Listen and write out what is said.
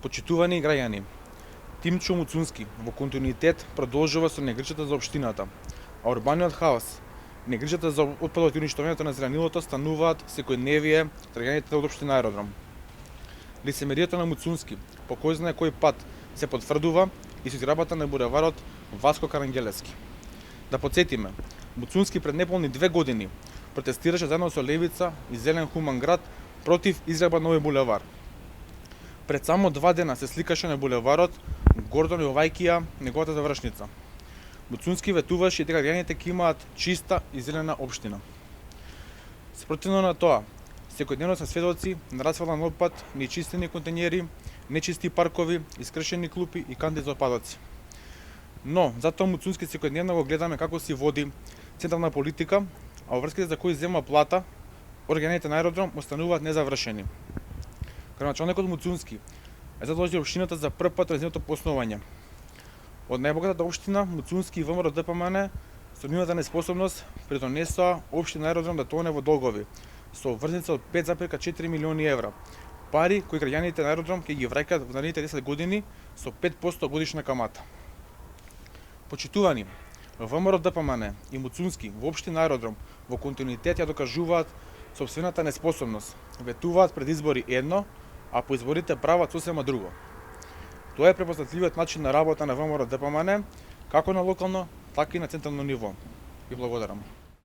Почитувани граѓани, Тимчо Муцунски во континуитет продолжува со негричата за општината, а урбаниот хаос, негричата за отпадот и уништувањето на зеленилото стануваат секојдневие граѓаните од општина Аеродром. Лицемерието на Муцунски по кој знае кој пат се потврдува и со изграбата на булеварот Васко Карангелевски. Да подсетиме, Муцунски пред неполни 2 години протестираше заедно со Левица и Зелен хуман град против изграба на овој булевар. Пред само 2 дена се сликаше на булеварот Гордон Јовајкија неговата завршница. Муцунски ветуваше дека граѓаните ќе имаат чиста и зелена општина. Спротивно на тоа, секојдневно се сведоци на расфрлан отпад, нечистени контењери, нечисти паркови, искршени клупи и канти за отпадоци. Но, затоа Муцунски секојдневно го гледаме како си води централна политика, а врските за кои зема плата, органите на Аеродром остануваат незавршени. Градоначалникот Муцунски е задолжил општината за прв пат од незиното основање. Од најбогатата општина Муцунски и ВМРО ДПМН со нивната неспособност придонесоа општина Аеродром да тоне во долгови со врзница од 5,4 милиони евра. Пари кои граѓаните на Аеродром ќе ги враќаат во наредните 10 години со 5% годишна камата. Почитувани, ВМРО ДПМН и Муцунски во општина Аеродром во континуитет ја докажуваат сопствената неспособност. Ветуваат пред избори едно, а по изборите прават сосема друго. Тоа е препознатливиот начин на работа на ВМРО ДПМН, како на локално, така и на централно ниво. Ви благодарам.